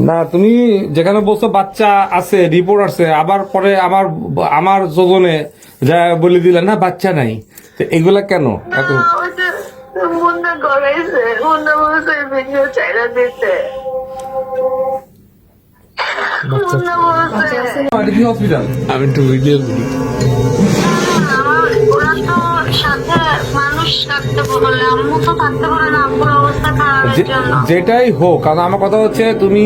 না তুমি যেখানে বলছো বাচ্চা আছে রিপোর্ট আছে আবার পরে আমার আমার যোজনে যা বলে দিলেন না বাচ্চা নাই তো এগুলা কেন এত মুন্না করাইছে, মুন্না বলছে ভিডিও চাইরা দিতে। মুন্না বলছে হসপিটাল আমি একটু ভিডিও ওরা তো সাথে মানুষ থাকতে বলে, আম্মু তো থাকতে বলে না, আম্মুর অবস্থা খারাপের জন্য। যেটাই হোক কারণ আমার কথা হচ্ছে তুমি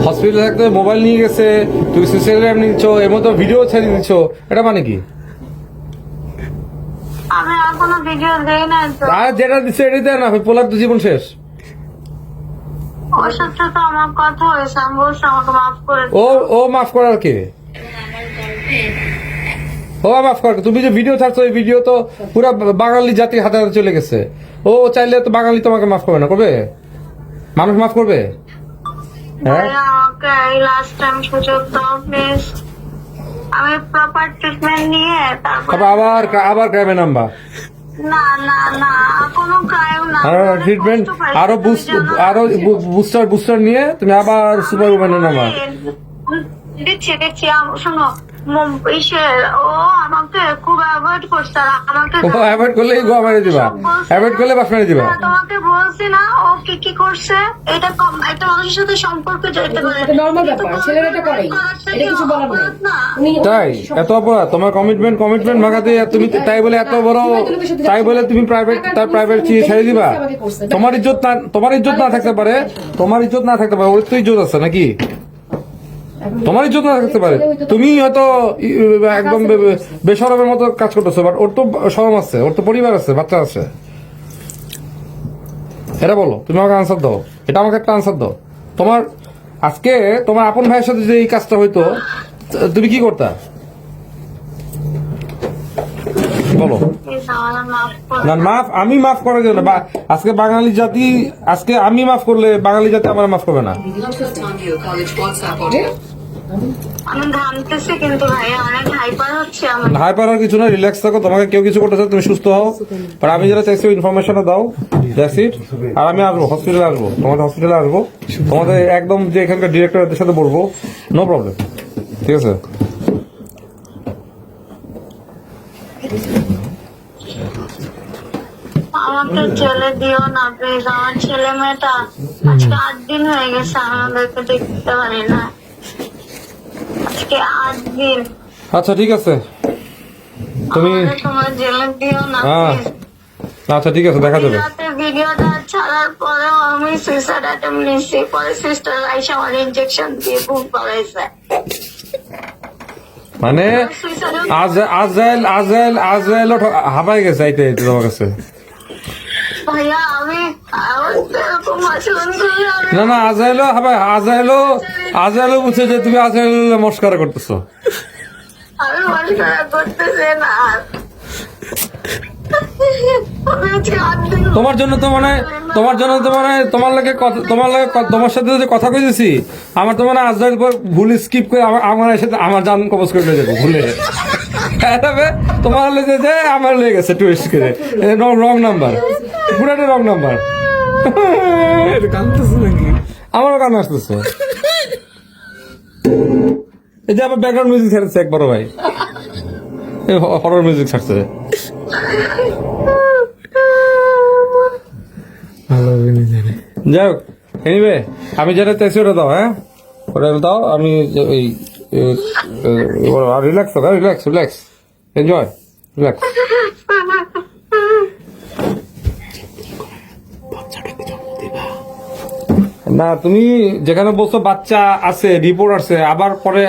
হসপিটালে থাকতে মোবাইল নিয়ে গেছে তুমি সোশ্যাল মিডিয়া নিচ্ছ এর মধ্যে ভিডিও ছেড়ে দিচ্ছ এটা মানে কি আমি এখনো ভিডিও দেই না তো, আর যেটা দিচ্ছে এটাই দেয় না পোলার তো জীবন শেষ ওর সাথে তো আমার কথা হয়েছে, আমি বলছি আমাকে মাফ করে ও ও মাফ করার কে ও মাফ করার কে? তুমি যে ভিডিও ছাড়ছো এই ভিডিও তো পুরো বাঙালি জাতির হাতে হাতে চলে গেছে ও চাইলে তো বাঙালি তোমাকে মাফ করবে না করবে মানুষ মাফ করবে হ্যাঁ ভাইয়া, আমাকে এই লাস্ট টাইম সুযোগ দাও প্লিজ। আমি প্রপার ট্রিটমেন্ট নিয়ে তারপর তারপর আবার আবার ক্রাইমে নাম্বা না না না কোনো ক্রাইম না, ট্রিটমেন্ট আরো বুস্টার বুস্টার নিয়ে তুমি আবার সুপার উম্যানের নামা দিচ্ছি দিচ্ছি শোনো ও আমাকে খুব অ্যাভয়েড করছে, আর আমাকে ও অ্যাভয়েড করলে গো মেরে দিবা অ্যাভয়েড করলে বাস মেরে দিবা তোমাকে বলছি না ও কি কি করছে, এটা একটা মানুষের সাথে সম্পর্কে যেতে পারে, এটা নরমাল ব্যাপার, ছেলেরা এটা করেই, এটা কিছু বলার নেই। উনি তাই এত অপরাধ তোমার কমিটমেন্ট ভাঙাতে তুমি তাই বলে এত বড় তাই বলে তুমি প্রাইভেট ছেড়ে দিবা তোমার ইজ্জত না থাকতে পারে ওর তো ইজ্জত আছে নাকি তোমার ইজ্জত না থাকতে পারে তুমি হয়তো একদম বেশরমের মতো কাজ করতেছো বাট ওর তো শরম আছে ওর তো পরিবার আছে বাচ্চা আছে এটা বলো তুমি আমাকে আনসার দাও এটা আমাকে একটা আনসার দাও তোমার আজকে তোমার আপন ভাইয়ের সাথে যে এই কাজটা হইতো তুমি কি করতা বলো না মাফ আমি মাফ করার জন্য আজকে বাঙালি জাতি আজকে আমি মাফ করলে বাঙালি জাতি আমার মাফ করবে না আমি ঘামতেছি কিন্তু ভাইয়া অনেক হাইপার হচ্ছে আমার। হাইপার আর কিছু না রিল্যাক্স থাকো তোমাকে কেউ কিছু করতে চাও তুমি সুস্থ হও আর আমি যেটা চাইছি ইনফরমেশনটা দাও দ্যাটস ইট আর আমি আসবো হসপিটালে আসবো তোমাদের একদম যে এখানকার ডিরেক্টরের সাথে বলবো নো প্রবলেম ঠিক আছে আমাকে ছেলে দিও না প্লিজ, আমার ছেলে মেয়েটা আজকে 8 দিন হয়ে গেছে আমাদেরকে দেখতে পারি না, আজকে 8 দিন। আচ্ছা ঠিক আছে তুমি আমাদের তোমার জেলে দিও না হ্যাঁ প্লিজ। আচ্ছা ঠিক আছে দেখা যাবে রাতে ভিডিওটা ছাড়ার পরেও আমি সুইসাইড অ্যাটেম্প নিচ্ছি, পরে সিস্টার আইসা আমার ইনজেকশন দিয়ে ঘুম পাড়াইছে। মানে আজরাইল হাঁপাই গেছে আইতে আইতে তোমার কাছে ভাইয়া আমি এরকম আচরণ করলে আমি না আজরাইলও বুঝছে যে তুমি আজরাইল মস্কারা করতেছো মশকরা করতেছে না। আমি আজকে 8 দিন তোমার তোমার সাথে যে কথা কইতেছি আমার তো মানে আজরাইল পর ভুল স্কিপ করে আমার সাথে আমার জান কবজ করে দেবো ভুলে তোমার লেগে আমার লেগে গেছে টুইস্ট করে রং নাম্বার পুরাটা রং নাম্বার আমারও কান আসতেছে এই যে আমার ব্যাকগ্রাউন্ড মিউজিক ছাড়ছে একবার ভাই হরর মিউজিক ছাড়ছে যাই হোক এনিওয়ে আমি যেটা চাইছি ওটা দাও হ্যাঁ ওটা দাও আমি ওই রিল্যাক্স এনজয় রিল্যাক্স না তুমি যেখানে বলছো বাচ্চা আছে রিপোর্ট আছে আবার পরে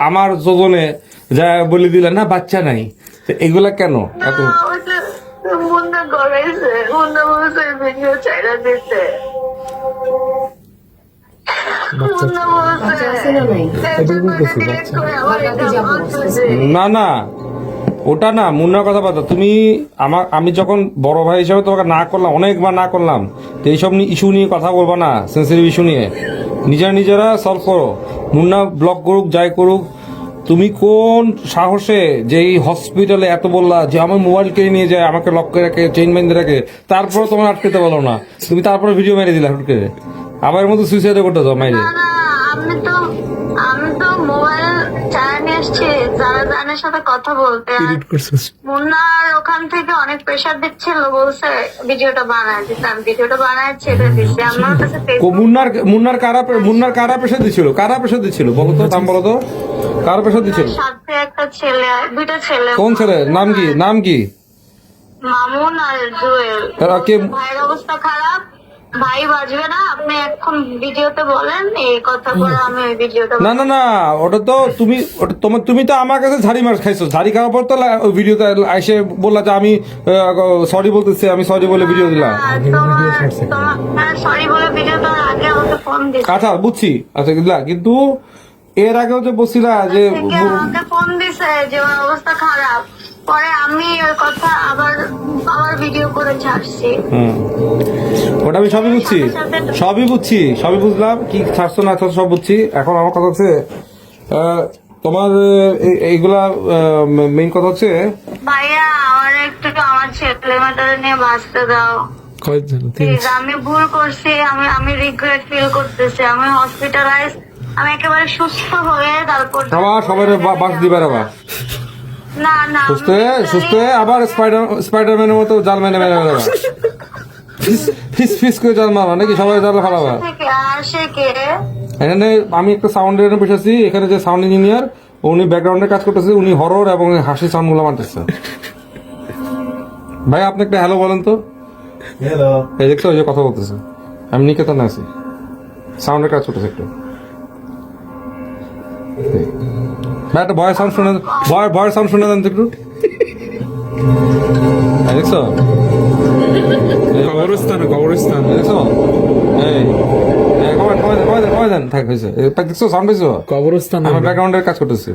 আমার যোজনে যা বলে দিলেন না বাচ্চা নাই তো এগুলা কেন এত মুন্না করাইছে, মুন্না বলছে ভিডিও চাইরা দিতে। মুন্না বলছে আছে না নাই? ডিরেক্ট করে আমার এটা বলছে। না ওটা না মুন্নার কথা বাদ দাও। তুমি আমি যখন বড় ভাই হিসাবে তোমাকে না করলাম অনেকবার না করলাম তো এইসব ইস্যু নিয়ে কথা বলবা না সেন্সিটিভ ইস্যু নিয়ে নিজেরা সলভ করো মুন্না ব্লক করুক যাই করুক তুমি কোন সাহসে যে এই হসপিটালে এত বললা যে আমার মোবাইল কেড়ে নিয়ে যায় আমাকে লক করে রাখে চেইন বেঁধে রাখে তারপরে তোমার আটকেতে বলো না তুমি তারপরে ভিডিও মেরে দিলা হুট করে আবার এর মধ্যে সুইসাইড করতে যাও মাইরে না আমি তো মোবাইল চায় নিয়ে এসছি যারা জানের সাথে কথা বলতে। মুন্নার ওখান থেকে অনেক প্রেশার দিচ্ছিল, বলছে ভিডিওটা বানায় দিতাম, ভিডিওটা বানায় ছেড়ে দিচ্ছি। আমার কাছে মুন্নার কারা প্রেশার দিচ্ছিল বলো তো, নাম বলো তো, কারা প্রেশার দিচ্ছিল? সাথে একটা ছেলে, দুইটা ছেলে। কোন ছেলে? নাম কি? মামুন আর জুয়েল। তারা কে? ভাইয়ের অবস্থা খারাপ, ভাই বাজবে না, আপনি এখন ভিডিওতে বলেন এই কথা করে আমি ওই ভিডিওটা। না ওটা তো তুমি তো আমার কাছে ঝাড়ি মার খাইছো, ঝাড়ি খাওয়ার পর তো ওই ভিডিওতে এসে বললা যে আমি সরি বলতেছি, আমি সরি বলে ভিডিও দিলাম। সরি বলে ভিডিও দেওয়ার আগে আমাকে ফোন দিচ্ছে। আচ্ছা বুঝছি, আচ্ছা দিলা, কিন্তু এর আগেও যে বলছিলা যে আমাকে ফোন দিছে যে ওর অবস্থা খারাপ, পরে আমি ওই কথা আবার ভিডিও করে ছাড়ছি। ওটা আমি সবই বুঝলাম, কি ছাড়ছো না ছাড়ছো সব বুঝছি। এখন আমার কথা হচ্ছে তোমার এইগুলা মেইন কথা হচ্ছে ভাইয়া আমার একটু আমার ছেলে মেয়েটারে নিয়ে বাঁচতে দাও। Please, আমি ভুল করছি, আমি রিগ্রেট ফিল করতেছি। আমি হসপিটালাইজ, আমি একেবারে সুস্থ হয়ে তারপর আবার সবাই বাস দিবার আবার না সুস্থ হয়ে আবার স্পাইডারম্যানের মতো জাল মেনে ফিস করে জাল মারা নাকি সবাই জাল খারাপ। আসে কে? এখানে আমি একটা সাউন্ড এর বসেছি, এখানে যে সাউন্ড ইঞ্জিনিয়ার উনি ব্যাকগ্রাউন্ডে কাজ করতেছে, উনি হরর এবং হাসি সাউন্ড গুলো মারতেছে। ভাই আপনি একটা হ্যালো বলেন তো। হ্যালো, এই দেখছো ওই যে কথা বলতেছে, আমি নিকেতনে আছি, সাউন্ডের কাজ করতেছে একটু। ভাই একটা ভয়ের সাউন্ড শুনে দেন তো একটু। দেখছো কবরস্থান দেখছো কমাই দেন, থাক হয়েছে। দেখছো সাউন্ড পেয়েছো? কবরস্থান আমার ব্যাকগ্রাউন্ডের কাজ করতেছে।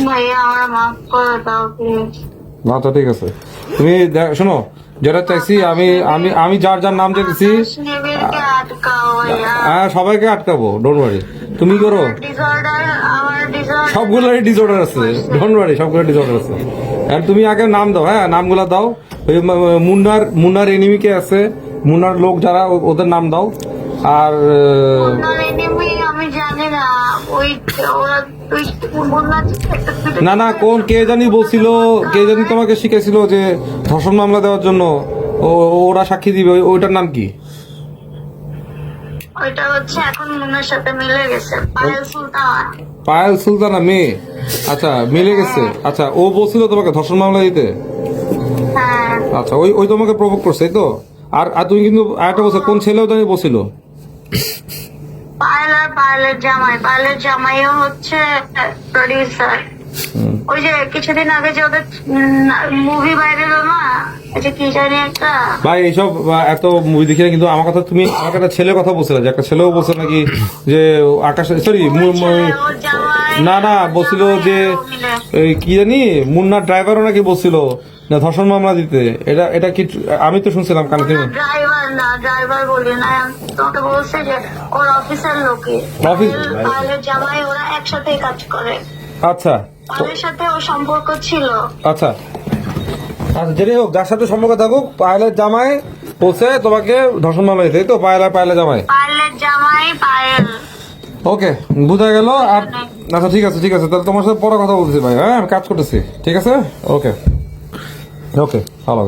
ভাইয়া আমার মাফ করে দাও প্লিজ। না তো ঠিক আছে, তুমি শোনো যেটা চাইছি আমি যার নাম চাইছি শিবিরকে আটকাও ভাইয়া। হ্যাঁ সবাইকে আটকাবো, ডোন্ট ওয়ারি। তুমি করো, আমার ডিসঅর্ডার সবগুলোরই ডিসঅর্ডার আছে, ডোন্ট ওয়ারি, সবগুলো ডিসঅর্ডার আছে। আর তুমি আগে নাম দাও, হ্যাঁ নামগুলা দাও। ওই মুন্নার এনিমিকে আছে, মুন্নার লোক যারা ওদের নাম দাও। আর আমি জানি না, ওই ওরা না কে জানি বলছিল, কে জানি তোমাকে শিখেছিল যে ধর্ষণ মামলা দেওয়ার জন্য ওরা সাক্ষী দিবে, ওইটার নাম কি? ওইটা হচ্ছে এখন মুন্নার সাথে মিলে গেছে, পায়েল সুলতানা মেয়ে। আচ্ছা মিলে গেছে, আচ্ছা ও বলছিল তোমাকে ধর্ষণ মামলা দিতে। হ্যাঁ আচ্ছা ওই তোমাকে প্রভোগ করছে তো। আর তুমি কিন্তু আরেকটা বলছো, কোন ছেলেও জানি বলছিল। পায়েলের জামাইও হচ্ছে প্রডিউসার। ওই যে কিছুদিন আগে যে ওদের মুভি বাইরে এলো না, যে কি জানি একটা। ভাই এইসব এত মুভি দেখি না, কিন্তু আমার কথা তুমি আমাকে একটা ছেলের কথা বলছিলে, যে একটা ছেলেও বলছে নাকি যে আকাশ, সরি না বলছিল যে কি জানি মুন্নার ড্রাইভারও নাকি বলছিল না ধর্ষণ মামলা দিতে। এটা কি আমি তো শুনছিলাম কানে। তুমি ড্রাইভার বলি না, তোমাকে বলছে যে ওর অফিসের লোকে পায়েলের জামাই, ওরা একসাথে কাজ করে। আচ্ছা পায়েলের সাথে ওর সম্পর্ক ছিল। আচ্ছা যেটাই হোক, যার সাথে সম্পর্ক থাকুক, পায়েলের জামাই বলছে তোমাকে ধর্ষণ মামলা দিতে, তো পায়েলের জামাই পায়েল। ওকে বুঝা গেল। আর আচ্ছা ঠিক আছে তাহলে তোমার সাথে পরে কথা বলতেছি ভাই। হ্যাঁ আমি কাজ করতেছি, ঠিক আছে। ওকে ভালো